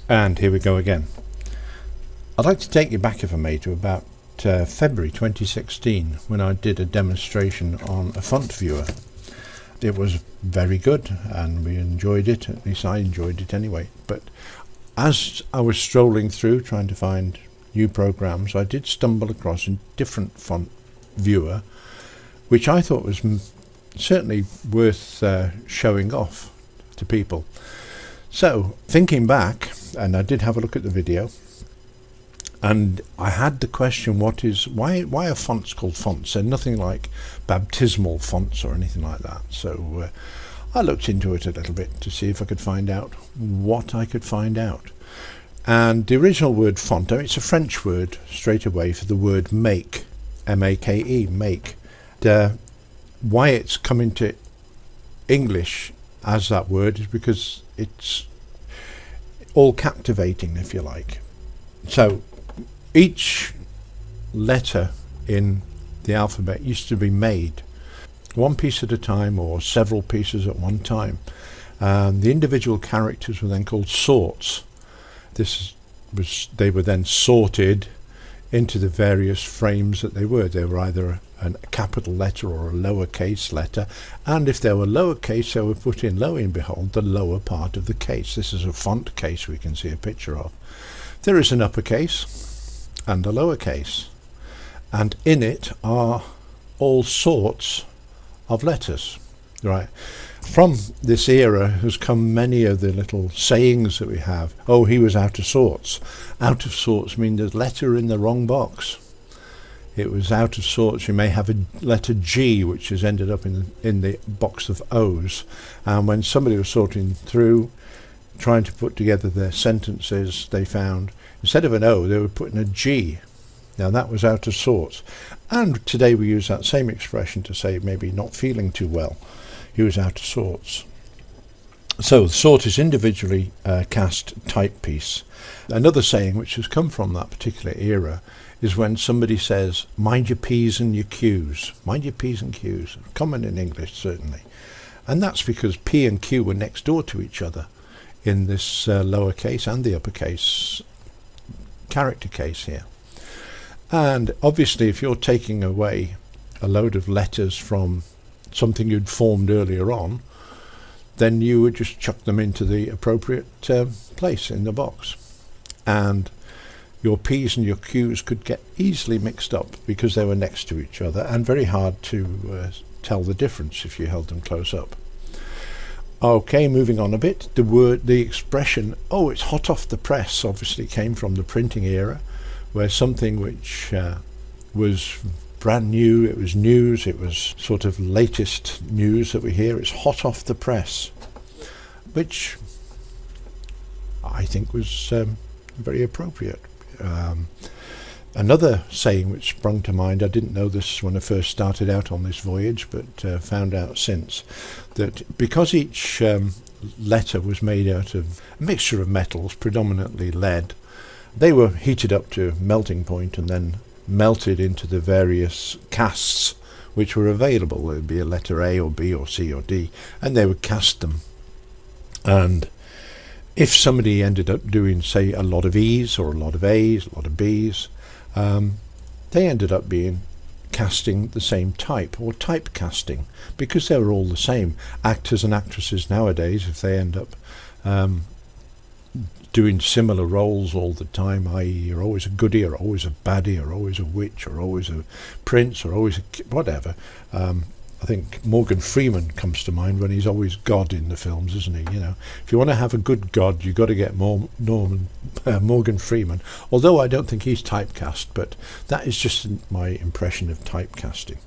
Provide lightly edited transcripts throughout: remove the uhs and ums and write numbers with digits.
And here we go again. I'd like to take you back, if I may, to about February 2016 when I did a demonstration on a font viewer. It was very good and we enjoyed it, at least I enjoyed it anyway. But as I was strolling through trying to find new programs, I did stumble across a different font viewer which I thought was certainly worth showing off to people. So thinking back, and I did have a look at the video, and I had the question, why are fonts called fonts? They're nothing like baptismal fonts or anything like that. So I looked into it a little bit to see if I could find out what I could find out. And the original word font, I mean, it's a French word straight away for the word make, M-A-K-E, make. Why it's come into English as that word is because it's all captivating, if you like. So each letter in the alphabet used to be made one piece at a time or several pieces at one time. The individual characters were then called sorts. They were then sorted into the various frames that they were. They were either a capital letter or a lowercase letter, and if they were lowercase, they were put in, lo and behold, the lower part of the case. This is a font case we can see a picture of. There is an uppercase and a lowercase, and in it are all sorts of letters. Right. From this era has come many of the little sayings that we have. Oh, he was out of sorts. Out of sorts means there's a letter in the wrong box. It was out of sorts. You may have a letter G which has ended up in the box of O's, and when somebody was sorting through trying to put together their sentences, they found instead of an O they were putting a G. Now that was out of sorts. And today we use that same expression to say maybe not feeling too well. He was out of sorts. So the sort is individually cast type piece. Another saying which has come from that particular era is when somebody says, mind your P's and your Q's. Mind your P's and Q's. Common in English, certainly. And that's because P and Q were next door to each other in this lowercase and the uppercase character case here. And obviously if you're taking away a load of letters from something you'd formed earlier on, then you would just chuck them into the appropriate place in the box. And your P's and your Q's could get easily mixed up because they were next to each other and very hard to tell the difference if you held them close up. Okay, moving on a bit, the expression, oh, it's hot off the press, obviously came from the printing era, where something which was brand new, it was news, it was sort of latest news that we hear, it's hot off the press, which I think was very appropriate. Another saying which sprung to mind, I didn't know this when I first started out on this voyage, but found out since, that because each letter was made out of a mixture of metals, predominantly lead, they were heated up to melting point and then melted into the various casts which were available. There would be a letter A or B or C or D, and they would cast them. And if somebody ended up doing, say, a lot of E's or a lot of A's, a lot of B's, they ended up being casting the same type, or typecasting, because they were all the same. Actors and actresses nowadays, if they end up doing similar roles all the time, i.e. you're always a goodie or always a baddie or always a witch or always a prince or always a whatever. I think Morgan Freeman comes to mind when he's always God in the films, isn't he? You know, if you want to have a good God, you've got to get Morgan Freeman. Although I don't think he's typecast, but that is just my impression of typecasting.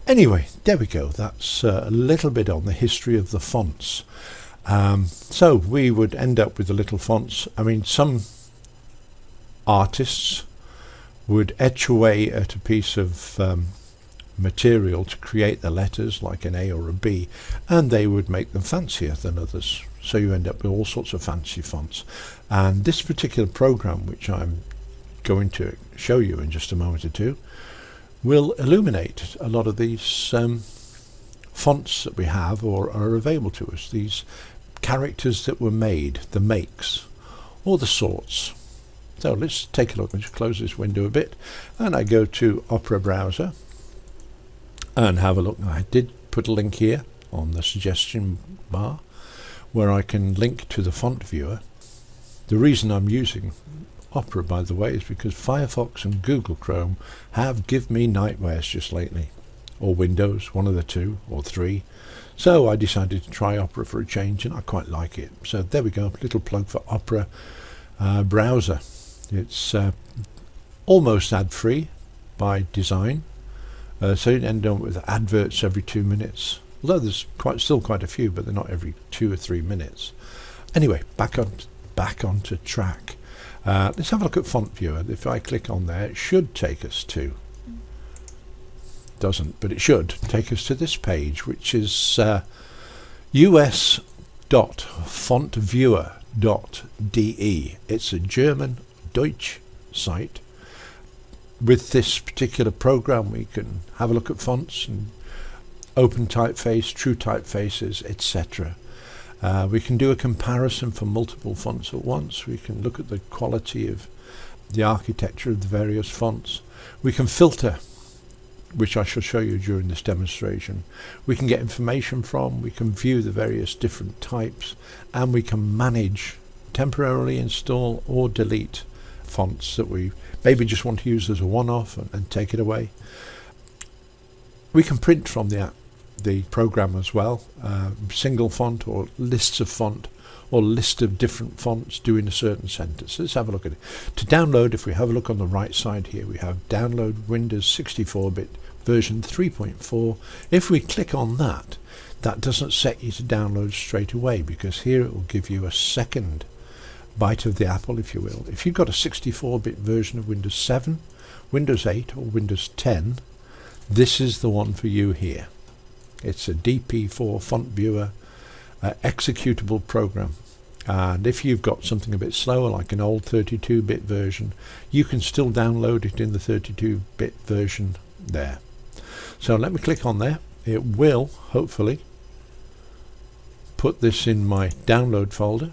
Anyway, there we go. That's a little bit on the history of the fonts. So we would end up with the little fonts. I mean, some artists would etch away at a piece of material to create the letters like an A or a B, and they would make them fancier than others, so you end up with all sorts of fancy fonts. And this particular program, which I'm going to show you in just a moment or two, will illuminate a lot of these fonts that we have or are available to us, these characters that were made, the makes, or the sorts. So let's take a look. I'll just close this window a bit, and I go to Opera browser and have a look. I did put a link here on the suggestion bar where I can link to the font viewer. The reason I'm using Opera, by the way, is because Firefox and Google Chrome have given me nightmares just lately, or Windows, one of the two or three. So I decided to try Opera for a change, and I quite like it. So there we go, little plug for Opera browser. It's almost ad-free by design, so you end up with adverts every 2 minutes. Although there's still quite a few, but they're not every 2 or 3 minutes. Anyway, back onto track. Let's have a look at Font Viewer. If I click on there, it should take us to. Doesn't, but it should take us to this page, which is us.fontviewer.de. It's a German Deutsch site. With this particular program, we can have a look at fonts and open typeface, true typefaces, etc. We can do a comparison for multiple fonts at once. We can look at the quality of the architecture of the various fonts. We can filter, which I shall show you during this demonstration. We can get information from, we can view the various different types, and we can manage, temporarily install or delete fonts that we maybe just want to use as a one-off and take it away. We can print from the program as well, single font or lists of font or list of different fonts doing a certain sentence. Let's have a look at it. To download, if we have a look on the right side here, we have download Windows 64-bit version 3.4. If we click on that, that doesn't set you to download straight away, because here it will give you a second bite of the apple, if you will. If you've got a 64-bit version of Windows 7, Windows 8 or Windows 10, this is the one for you here. It's a DP4 font viewer executable program, and if you've got something a bit slower like an old 32-bit version, you can still download it in the 32-bit version there. So let me click on there. It will hopefully put this in my download folder.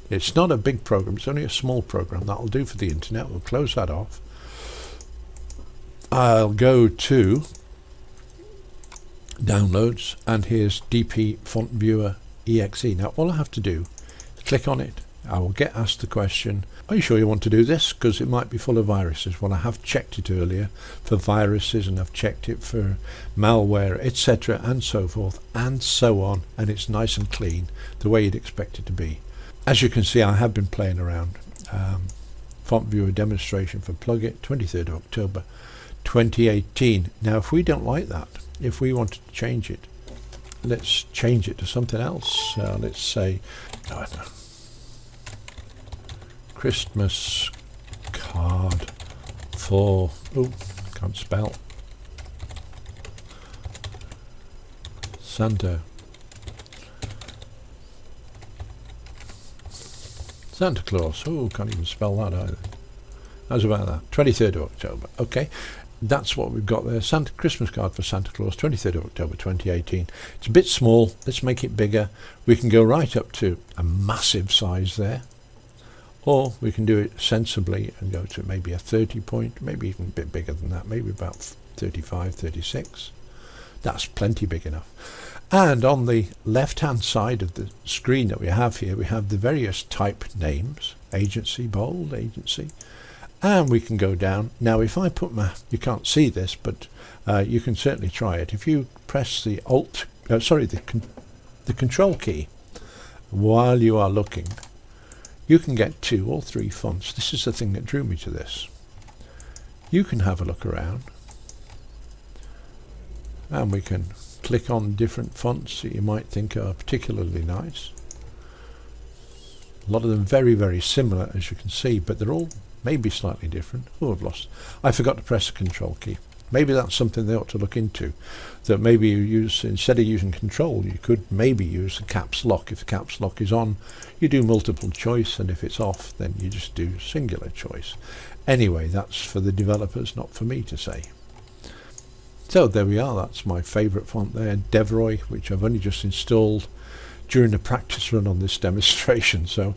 It's not a big program, it's only a small program. That'll do for the internet. We'll close that off. I'll go to downloads, and here's DP Font Viewer exe. Now all I have to do is click on it. I will get asked the question, are you sure you want to do this? Because it might be full of viruses. Well, I have checked it earlier for viruses, and I've checked it for malware, etc., and so forth and so on, and it's nice and clean the way you'd expect it to be. As you can see, I have been playing around. Font Viewer demonstration for Plugit, 23rd of October 2018. Now if we don't like that, if we wanted to change it, let's change it to something else. Let's say Christmas card for, can't spell, Santa Claus. Can't even spell that either. How's about that? 23rd of October. Okay, that's what we've got there. Christmas card for Santa Claus, 23rd of October 2018. It's a bit small. Let's make it bigger. We can go right up to a massive size there, or we can do it sensibly and go to maybe a 30 point, maybe even a bit bigger than that, maybe about 35, 36. That's plenty big enough. And on the left hand side of the screen that we have here, we have the various type names, agency, bold, agency, and we can go down. Now if I put you can't see this, but you can certainly try it. If you press the the control key while you are looking, you can get 2 or 3 fonts. This is the thing that drew me to this. You can have a look around, and we can click on different fonts that you might think are particularly nice. A lot of them very, very similar, as you can see, but they're all maybe slightly different. I forgot to press the control key. Maybe that's something they ought to look into, that maybe you use, instead of using control, you could maybe use the caps lock. If the caps lock is on, you do multiple choice, and if it's off, then you just do singular choice. Anyway, that's for the developers, not for me to say. So there we are. That's my favourite font there, Devroy, which I've only just installed during the practice run on this demonstration. So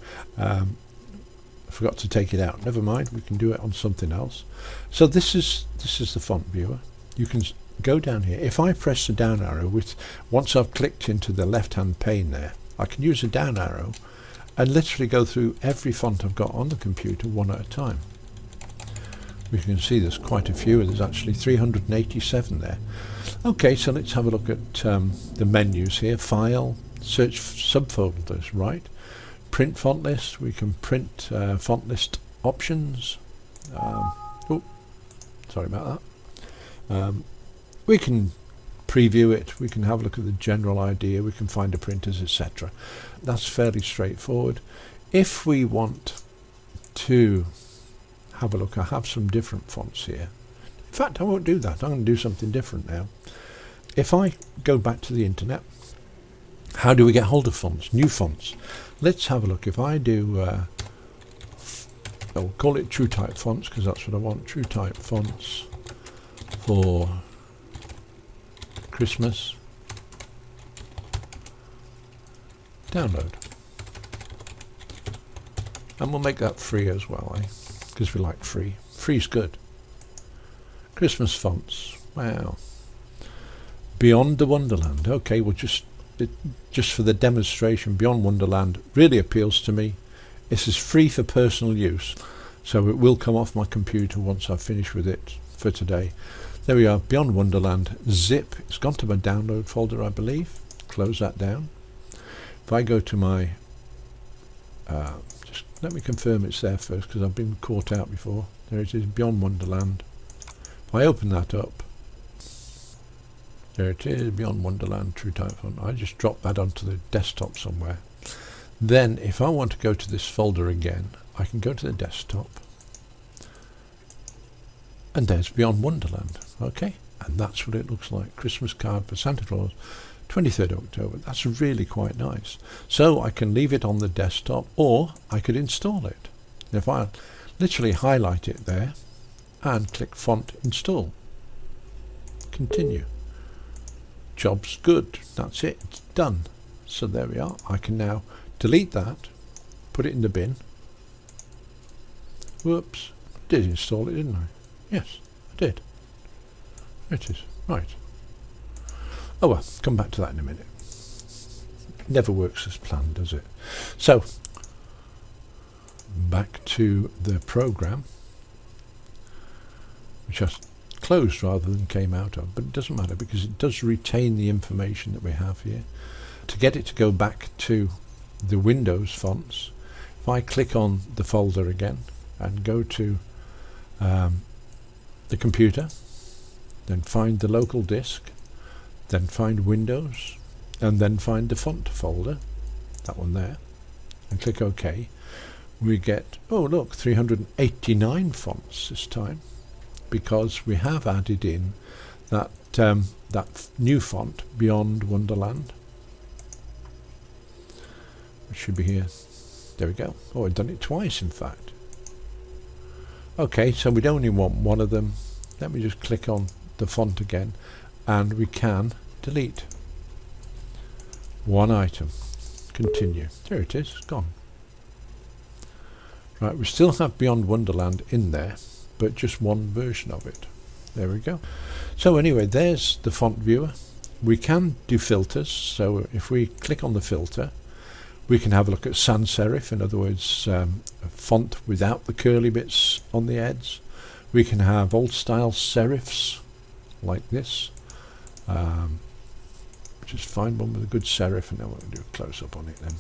forgot to take it out. Never mind, we can do it on something else. So this is the font viewer. You can go down here. If I press the down arrow, once I've clicked into the left hand pane there, I can use the down arrow and literally go through every font I've got on the computer one at a time. We can see there's quite a few. There's actually 387 there. Okay, so let's have a look at the menus here. File, search subfolders, right? Print font list. We can print font list options. Oh, sorry about that. We can preview it. We can have a look at the general idea. We can find the printers, etc. That's fairly straightforward. If we want to have a look, I have some different fonts here. In fact, I won't do that. I'm going to do something different now. If I go back to the internet, how do we get hold of fonts? New fonts. Let's have a look. If I do, I'll call it True Type fonts because that's what I want. True Type fonts for Christmas. Download. And we'll make that free as well, because we like free. Free's good. Christmas fonts. Wow. Beyond the Wonderland. Okay, we'll just for the demonstration, Beyond Wonderland really appeals to me. This is free for personal use, so it will come off my computer once I've finished with it for today. There we are, Beyond Wonderland. Zip. It's gone to my download folder, I believe. Close that down. If I go to my just let me confirm it's there first, because I've been caught out before. There it is, Beyond Wonderland. If I open that up, there it is, Beyond Wonderland True Type font. I just drop that onto the desktop somewhere. Then if I want to go to this folder again, I can go to the desktop, and there's Beyond Wonderland. Okay, and that's what it looks like. Christmas card for Santa Claus, 23rd October. That's really quite nice. So I can leave it on the desktop, or I could install it. If I literally highlight it there and click Font Install, continue. Job's good. That's it. It's done. So there we are. I can now delete that, put it in the bin. Whoops. I did install it, didn't I? Yes, I did. There it is. Right. Oh well, come back to that in a minute. It never works as planned, does it? So, back to the program, which I closed rather than came out of, but it doesn't matter because it does retain the information that we have here. To get it to go back to the Windows fonts, if I click on the folder again and go to the computer, then find the local disk, then find Windows, and then find the font folder, that one there, and click OK, we get, oh look, 389 fonts this time, because we have added in that that new font, Beyond Wonderland, which should be here. There we go. Oh, I've done it twice, in fact. Okay, so we'd only want one of them. Let me just click on the font again, and we can delete one item. Continue. There it is. It's gone. Right, we still have Beyond Wonderland in there, but just one version of it. There we go. So anyway, there's the font viewer. We can do filters, so if we click on the filter, we can have a look at sans serif, in other words, a font without the curly bits on the edge. We can have old style serifs like this. Just find one with a good serif, and then we'll do a close up on it then.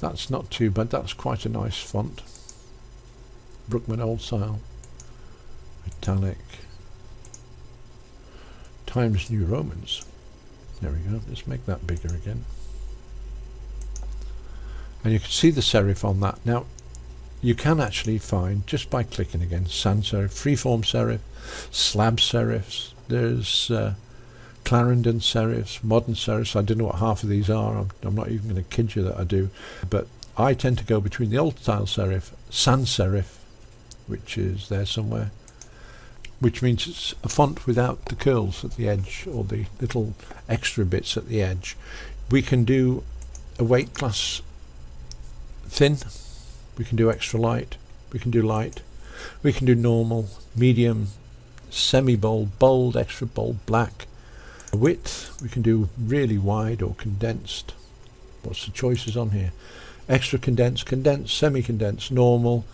That's not too bad. That's quite a nice font. Brookman Old Style, Italic, Times New Romans. There we go. Let's make that bigger again. And you can see the serif on that. Now, you can actually find, just by clicking again, sans serif, freeform serif, slab serifs. There's Clarendon serifs, modern serifs. I don't know what half of these are. I'm not even going to kid you that I do. But I tend to go between the old style serif, sans serif, which is there somewhere, which means it's a font without the curls at the edge or the little extra bits at the edge. We can do a weight class thin, We can do extra light, we can do light, we can do normal, medium, semi-bold, bold, extra bold, black. Width, we can do really wide or condensed. What's the choices on here? Extra condensed, condensed, semi-condensed, normal,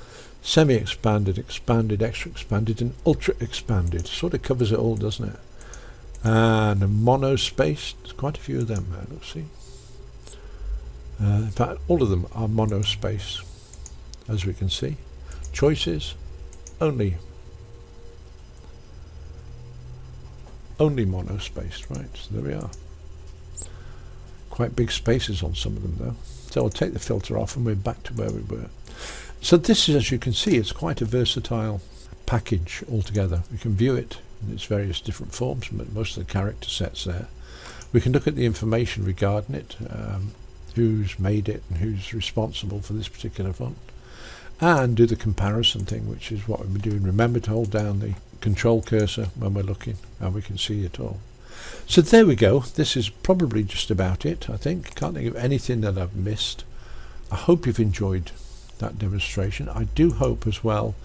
semi-expanded, expanded, extra expanded, and ultra expanded. Sort of covers it all, doesn't it? And a mono-spaced, there's quite a few of them there, let's see. In fact, all of them are mono-space, as we can see. Choices, only mono-spaced, right? So there we are. Quite big spaces on some of them though. So I'll take the filter off and we're back to where we were. So this is, as you can see, it's quite a versatile package altogether. We can view it in its various different forms, but most of the character sets there. We can look at the information regarding it, who's made it and who's responsible for this particular font, and do the comparison thing, which is what we've been doing. Remember to hold down the control cursor when we're looking and we can see it all. So there we go. This is probably just about it, I think. Can't think of anything that I've missed. I hope you've enjoyed that demonstration. I do hope as well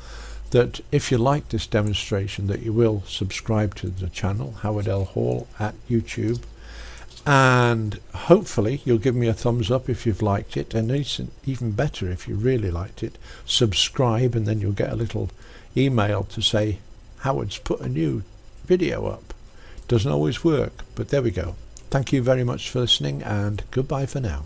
that if you like this demonstration that you will subscribe to the channel Howard L. Hall at YouTube, and hopefully you'll give me a thumbs up if you've liked it, and it's even better if you really liked it, subscribe, and then you'll get a little email to say Howard's put a new video up. Doesn't always work, but there we go. Thank you very much for listening, and goodbye for now.